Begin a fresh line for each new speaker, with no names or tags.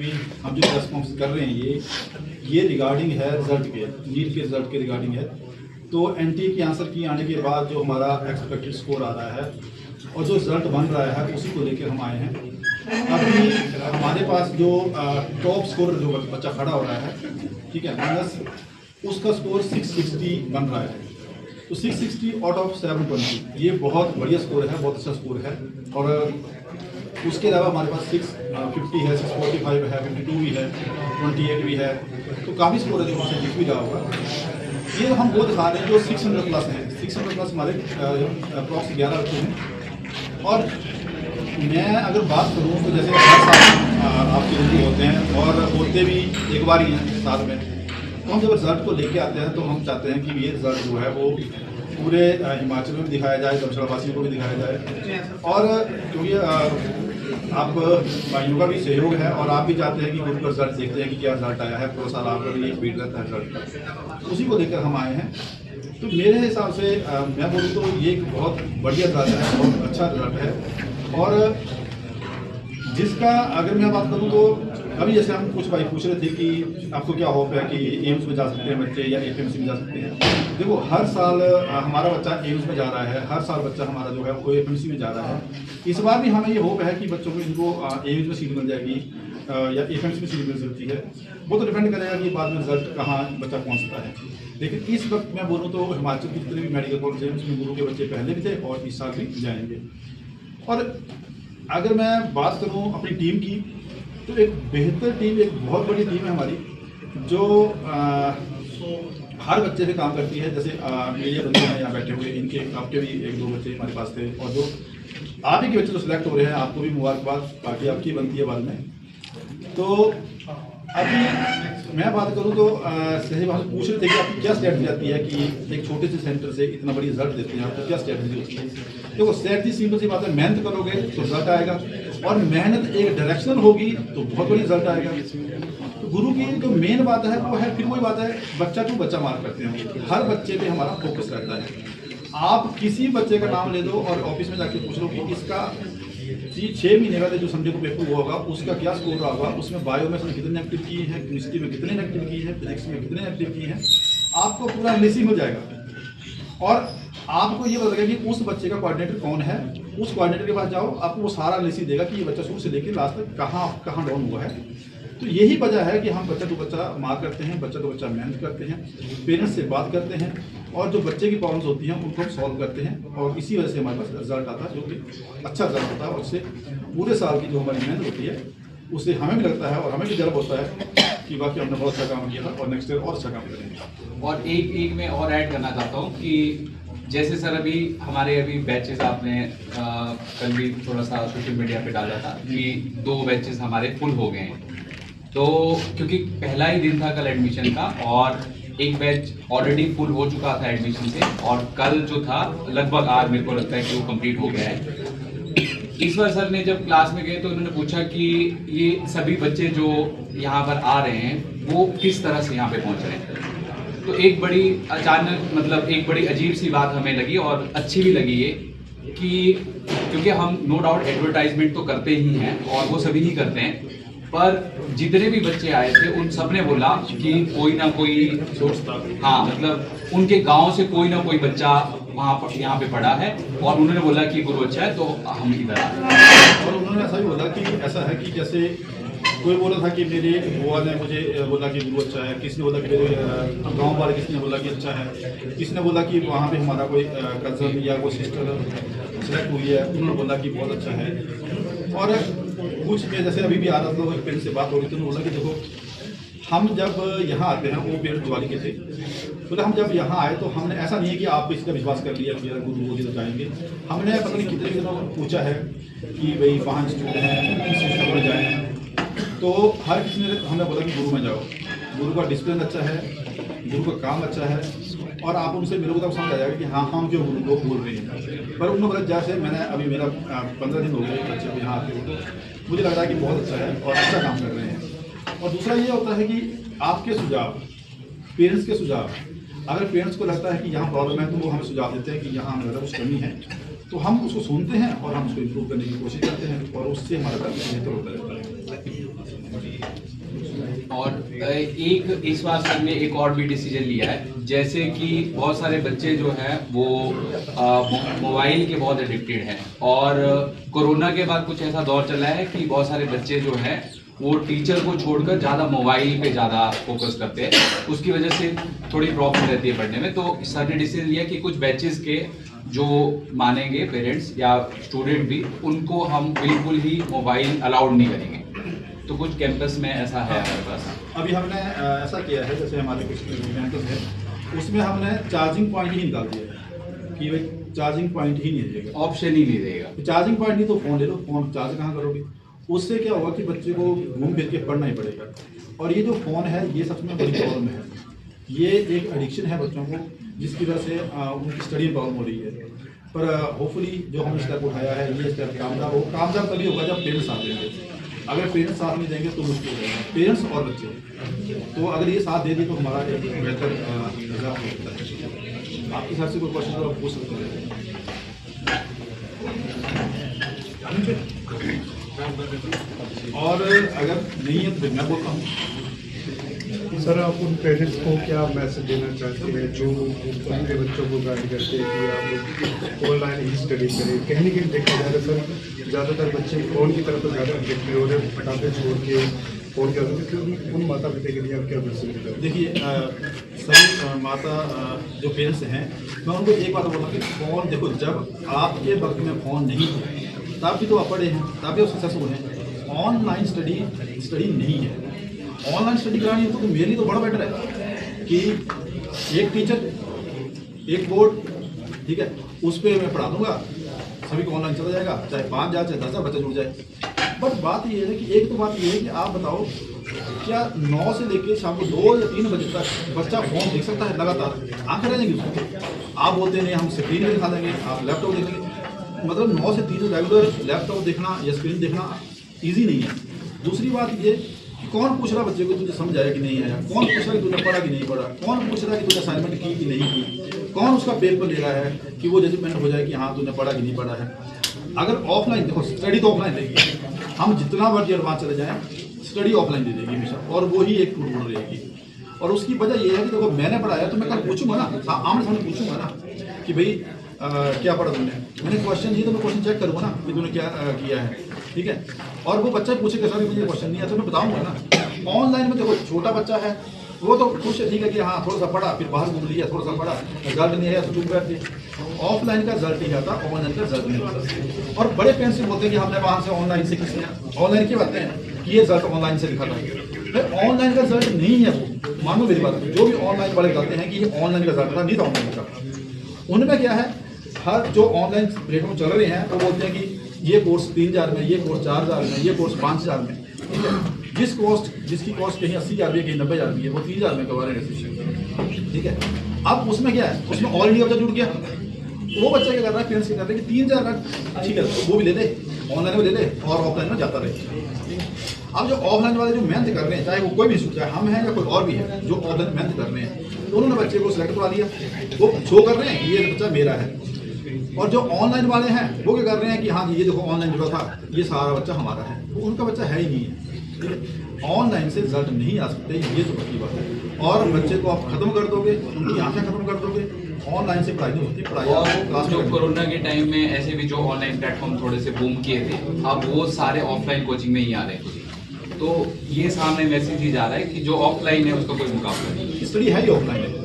अभी हम जो रेस्पॉन्स कर रहे हैं ये रिगार्डिंग है रिजल्ट के, नीट के रिजल्ट के रिगार्डिंग है। तो एनटीए की आंसर की आने के बाद जो हमारा एक्सपेक्टेड स्कोर आ रहा है और जो रिजल्ट बन रहा है उसी को लेकर हम आए हैं। अभी हमारे पास जो टॉप स्कोर जो बच्चा खड़ा हो रहा है, ठीक है, माइनस उसका स्कोर 660 बन रहा है। तो 660 आउट ऑफ 720 ये बहुत बढ़िया स्कोर है, बहुत अच्छा स्कोर है। और उसके अलावा हमारे पास 650 है, 645 है, 52 भी है, 28 भी है। तो काफ़ी स्कोर है जो मुझसे दिख भी रहा होगा। ये हम वो दिखा रहे हैं जो 600 प्लस हैं। 600 प्लस हमारे अप्रॉक्स 11 बच्चे हैं। और मैं अगर बात करूँ तो जैसे हर साल आपके रिव्यू होते हैं और होते भी एक बार ही हैं साल में, तो हम जब रिजल्ट को लेके आते हैं तो हम चाहते हैं कि ये रिजल्ट जो है वो पूरे हिमाचल में भी दिखाया जाए, धर्मशाला को भी दिखाया जाए। और क्योंकि आप भाइयों का भी सहयोग है और आप भी चाहते हैं कि ग्रुप का रिजल्ट देखते हैं कि क्या रिजल्ट आया है। पूरा साल आपका भी एक फीड रहता है रिजल्ट का, उसी को लेकर हम आए हैं। तो मेरे हिसाब से मैं बोलूँ तो ये एक बहुत बढ़िया रिजल्ट है, बहुत अच्छा रिजल्ट है। और जिसका अगर मैं बात करूँ तो अभी जैसे हम कुछ भाई पूछ रहे थे कि आपको क्या होप है कि एम्स में जा सकते हैं बच्चे या एपीएमसी में जा सकते हैं। देखो हर साल हमारा बच्चा एम्स में जा रहा है, हर साल बच्चा हमारा जो है वो एपीएमसी में जा रहा है। इस बार भी हमें ये होप है कि बच्चों को इनको एम्स में सीट मिल जाएगी या एपीएमसी में सीट मिल सकती है। वो तो डिपेंड करेगा कि बाद में रिजल्ट कहाँ बच्चा पहुँचता है। लेकिन इस वक्त मैं बोलूँ तो हिमाचल की जितने भी मेडिकल कॉलेज हैं उसमें गुरु के बच्चे पहले भी थे और इस साल भी जाएंगे। और अगर मैं बात करूँ अपनी टीम की तो एक बेहतर टीम, एक बहुत बड़ी टीम है हमारी जो हर बच्चे पे काम करती है। जैसे मेरे बंदे हैं यहाँ बैठे हुए, इनके आपके भी एक दो बच्चे हमारे पास थे और जो आप ही के बच्चे जो सिलेक्ट हो रहे हैं आपको भी मुबारकबाद, बाकी आपकी बनती है बाद में। तो अभी मैं बात करूँ तो सही बात पूछ रहे थे कि आपकी क्या स्ट्रेटजी आती है कि एक छोटे से सेंटर से इतना बड़ी रिजल्ट देते हैं, आपको क्या स्ट्रेटजी होती है? देखो स्ट्रेटजी सिंपल सी बात है, मेहनत करोगे तो रिजल्ट आएगा और मेहनत एक डायरेक्शनल होगी तो बहुत बड़ी रिजल्ट आएगा। तो गुरु की जो मेन बात है वो है, फिर वही बात है, बच्चा टू बच्चा मार्क करते हैं। हर बच्चे पे हमारा फोकस रहता है। आप किसी बच्चे का नाम ले दो और ऑफिस में जाके पूछ लो कि इसका 6 महीने का जो संडे को पेपर हुआ होगा उसका क्या स्कोर रहा होगा, उसमें बायो में उसने कितने एक्टिव किए हैं, केमिस्ट्री में कितने एक्टिव किए हैं, फिजिक्स में कितने एक्टिव किए हैं, आपको पूरा एनालिसिस हो जाएगा। और आपको ये पता लगेगा कि उस बच्चे का कोऑर्डिनेटर कौन है। उस कोऑर्डिनेटर के पास जाओ, आपको वो सारा एनालिसिस देगा कि ये बच्चा शुरू से लेकर लास्ट तक कहाँ डाउन हुआ है। तो यही वजह है कि हम बच्चा टू बच्चा मार्क करते हैं, बच्चा टू बच्चा मेहनत करते हैं, पेरेंट्स से बात करते हैं और जो बच्चे की प्रॉब्लम्स होती हैं उनको हम सॉल्व करते हैं। और इसी वजह से हमारे पास रिजल्ट आता है जो कि अच्छा रिजल्ट होता है। और उससे पूरे साल की जो हमारी मेहनत होती है उससे हमें भी लगता है और हमें भी गर्व होता है कि वाकई हमने बहुत अच्छा काम किया था और नेक्स्ट ईयर और अच्छा काम करेंगे।
और एक मैं और ऐड करना चाहता हूँ कि जैसे सर अभी हमारे बैचेस आपने कल भी थोड़ा सा सोशल मीडिया पे डाला था कि 2 बैचेस हमारे फुल हो गए हैं। तो क्योंकि पहला ही दिन था कल एडमिशन का और एक बैच ऑलरेडी फुल हो चुका था एडमिशन से और कल जो था लगभग आज मेरे को लगता है कि वो कंप्लीट हो गया है। इस बार सर ने जब क्लास में गए तो उन्होंने पूछा कि ये सभी बच्चे जो यहाँ पर आ रहे हैं वो किस तरह से यहाँ पे पहुँच रहे हैं। तो एक बड़ी अचानक मतलब एक बड़ी अजीब सी बात हमें लगी और अच्छी भी लगी ये कि क्योंकि हम नो डाउट एडवर्टाइजमेंट तो करते ही हैं और वो सभी ही करते हैं, पर जितने भी बच्चे आए थे उन सब ने बोला कि कोई ना कोई सोर्स था, हाँ मतलब उनके गांव से कोई ना कोई बच्चा वहाँ पर यहाँ पे पढ़ा है और उन्होंने बोला कि गुरु अच्छा है तो हम इधर आ रहे।
और उन्होंने ऐसा भी बोला कि ऐसा है कि जैसे कोई बोला था कि मेरे बुआ ने मुझे बोला कि गुरु अच्छा है, किसी ने बोला कि मेरे गांव वाले किसी ने बोला कि अच्छा है, किसी ने बोला कि वहाँ पे हमारा कोई कज़न या कोई सिस्टर सेलेक्ट हुई है, उन्होंने बोला कि बहुत अच्छा है। और कुछ में जैसे अभी भी आ रहा था एक पेरेंट से बात हो रही थी, उन्होंने बोला कि देखो हम जब यहाँ आते हैं, वो पेरेंट दिवाली के थे, बोले हम जब यहाँ आए तो हमने ऐसा नहीं है कि आप किसी का विश्वास कर लिया कि मेरा गुरु होगी तो जाएंगे। हमने पता नहीं कितने दिनों पूछा है कि भाई 5 स्टूडेंट हैं किस इंस्टीट्यूट में जाएँ, तो हर किसी ने हमें बोला कि गुरु में जाओ, गुरु का डिसिप्लिन अच्छा है, गुरु का काम अच्छा है और आप उनसे मिलोगे तो समझ आ जाएगा कि हाँ हम क्यों गुरु को बोल रहे हैं। पर उन्होंने बोला जैसे मैंने अभी मेरा 15 दिन हो गए बच्चे को यहाँ आते हुए, तो मुझे लग रहा है कि बहुत अच्छा है और अच्छा काम कर रहे हैं। और दूसरा ये होता है कि आपके सुझाव, पेरेंट्स के सुझाव, अगर पेरेंट्स को लगता है कि यहाँ प्रॉब्लम है तो वो हमें सुझाव देते हैं कि यहाँ हमें ज़्यादा कुछ कमी है, तो हम उसको सुनते हैं और हम उसको इम्प्रूव करने की कोशिश करते हैं और उससे हमारा काम बेहतर होता रहता है।
और एक इस बार सर ने एक और भी डिसीजन लिया है, जैसे कि बहुत सारे बच्चे जो हैं वो मोबाइल के बहुत एडिक्टेड हैं, और कोरोना के बाद कुछ ऐसा दौर चला है कि बहुत सारे बच्चे जो हैं वो टीचर को छोड़कर ज़्यादा मोबाइल पे ज़्यादा फोकस करते हैं, उसकी वजह से थोड़ी प्रॉब्लम रहती है पढ़ने में। तो सर ने डिसीजन लिया कि कुछ बैचेस के जो मानेंगे पेरेंट्स या स्टूडेंट भी, उनको हम बिल्कुल ही मोबाइल अलाउड नहीं करेंगे। तो कुछ कैंपस में ऐसा है हमारे पास।
अभी हमने ऐसा किया है, जैसे हमारे कुछ कैंपस है उसमें हमने चार्जिंग पॉइंट ही निकाल दिया है कि भाई चार्जिंग पॉइंट ही नहीं रहेगा,
ऑप्शन ही नहीं देगा।
चार्जिंग पॉइंट नहीं तो फ़ोन ले लो, फ़ोन चार्ज कहाँ करोगे। उससे क्या होगा कि बच्चे को घूम फिर के पढ़ना ही पड़ेगा। और ये जो फ़ोन है ये सच में बड़ी प्रॉब्लम है, ये एक एडिक्शन है बच्चों को, जिसकी वजह से उनकी स्टडी में प्रॉब्लम हो रही है। पर होपफुली जो हमने स्टेप उठाया है ये स्टेप कामयाब तभी होगा जब पेरेंट्स साथ देंगे। अगर पेरेंट्स साथ नहीं देंगे तो मुश्किल रहेगा, पेरेंट्स और बच्चे। तो अगर ये साथ दे दी तो हमारा एक बेहतर रिजल्ट हो सकता है। आपके हिसाब से कोई क्वेश्चन तो आप पूछ सकते हैं। और अगर नहीं है तो मैं बोलता हूँ।
सर, आप उन पेरेंट्स को क्या मैसेज देना चाहते हैं जो अपने बच्चों को गाइड करते हैं कि आप ऑनलाइन ही स्टडी करें? कहीं न कहीं देखा जाए सर, ज़्यादातर बच्चे फ़ोन की तरफ ज़्यादा अट्रैक्टेड हो रहे हैं, फटाफट छोड़ के फ़ोन कर देते हैं। उन माता पिता के लिए आप क्या मैसेज देते हैं?
देखिए सभी माता जो पेरेंट्स हैं, मैं उनको एक बात बोलूँगा कि फ़ोन देखो, जब आपके वक्त में फ़ोन नहीं थे तब भी तो आप पढ़े हैं, तब भी आप सक्सेसफुल हैं। ऑनलाइन स्टडी नहीं है। ऑनलाइन स्टडी करानी है तो मेरे लिए तो बड़ा बेटर है कि एक टीचर एक बोर्ड, ठीक है, उस पर मैं पढ़ा दूंगा, सभी को ऑनलाइन चला जाएगा, चाहे 5 जाए चाहे 10 बच्चा जुड़ जाए। बट बात ये है कि एक तो बात ये है कि आप बताओ क्या 9 से लेकर शाम को 2 या 3 बजे तक बच्चा फोन देख सकता है लगातार? आंखें रह जाएंगी उसको। आप बोलते नहीं हम स्क्रीन में दिखा देंगे, आप लैपटॉप देखेंगे, मतलब 9 से 3 रेगुलर लैपटॉप देखना या स्क्रीन देखना ईजी नहीं है। दूसरी बात ये कि कौन पूछ रहा बच्चे को तुझे समझ आया कि नहीं आया, कौन पूछ रहा है कि तूने पढ़ा कि नहीं पढ़ा, कौन पूछ रहा है कि तूने असाइनमेंट की कि नहीं की, कौन उसका पेपर ले रहा है कि वो जजमेंट हो जाए कि हाँ तूने पढ़ा कि नहीं पढ़ा है। अगर ऑफलाइन देखो, स्टडी तो ऑफलाइन रहेगी, हम जितना मर्जी एडवांस चले जाएँ स्टडी ऑफलाइन दे देगी हमेशा, और वो ही एक टूट रहेगी। और उसकी वजह ये है कि देखो मैंने पढ़ाया तो मैं कल पूछूंगा ना, आमने सामने पूछूंगा ना कि भाई क्या पढ़ा तुमने, मैंने क्वेश्चन दिए तो मैं क्वेश्चन चेक करूँगा ना कि तूने क्या किया है, ठीक है। और वो बच्चा पूछेगा सर मुझे क्वेश्चन नहीं आता, मैं बताऊँगा ना। ऑनलाइन में देखो छोटा बच्चा है वो तो खुश है, ठीक है कि हाँ थोड़ा सा पढ़ा, फिर बाहर घूम लिया, थोड़ा सा पढ़ा, रिजल्ट नहीं आया तो चुप बैठ गए। ऑफलाइन का रिजल्ट नहीं आता, ऑनलाइन का रिजल्ट नहीं आता। और बड़े पेरेंट्स से बोलते हैं कि हमने वहाँ से ऑनलाइन से किसने ऑनलाइन की बातें हैं कि ये रिजल्ट ऑनलाइन से लिखा था। ऑनलाइन का रिजल्ट नहीं है वो, मानो मेरी बात, जो भी ऑनलाइन वाले बताते हैं कि ये ऑनलाइन का रिजल्ट था, नहीं था ऑनलाइन का। उनमें क्या है, हर जो ऑनलाइन प्लेटफॉर्म चल रहे हैं वो बोलते हैं कि ये कोर्स 3000 में, ये कोर्स 4000 में, ये कोर्स 5000 में, ठीक है। जिसकी कॉस्ट कहीं 80,000 है, कहीं 90,000 भी है, वो 30,000 में करवा रहे हैं रजिस्ट्रेशन, ठीक है। अब उसमें क्या है, उसमें ऑलरेडी बच्चा जुड़ गया, वो बच्चा क्या कर रहा है, पेरेंट्स क्या कर रहे हैं कि 3000 का ठीक है वो भी ले ले, ऑनलाइन में ले ले और ऑफलाइन में जाता रहे। अब जो ऑफलाइन वाले जो मेहनत कर रहे हैं, चाहे वो कोई भी चाहे हम हैं या कोई और भी है जो ऑफलाइन मेहनत कर रहे हैं, तो उन्होंने बच्चे को सिलेक्ट करवा लिया, वो शो कर रहे हैं कि ये बच्चा मेरा है। और जो ऑनलाइन वाले हैं वो क्या कर रहे हैं कि हाँ जी ये देखो ऑनलाइन जुड़ा था, ये सारा बच्चा हमारा है, वो उनका बच्चा है ही नहीं है, ठीक है। ऑनलाइन से रिजल्ट नहीं आ सकते, ये तो पक्की बात है। और बच्चे को आप खत्म कर दोगे, उनकी आंखें खत्म कर दोगे, ऑनलाइन से पढ़ाई नहीं होती, पढ़ाई
और जो कोरोना के टाइम में ऐसे भी जो ऑनलाइन प्लेटफॉर्म थोड़े से बूम किए थे, अब वो सारे ऑफलाइन कोचिंग में ही आ रहे हैं। तो ये सामने मैसेज ही जा रहा है कि जो ऑफलाइन है उसका कोई मुकाबला नहीं,
स्टडी है ही ऑफलाइन है।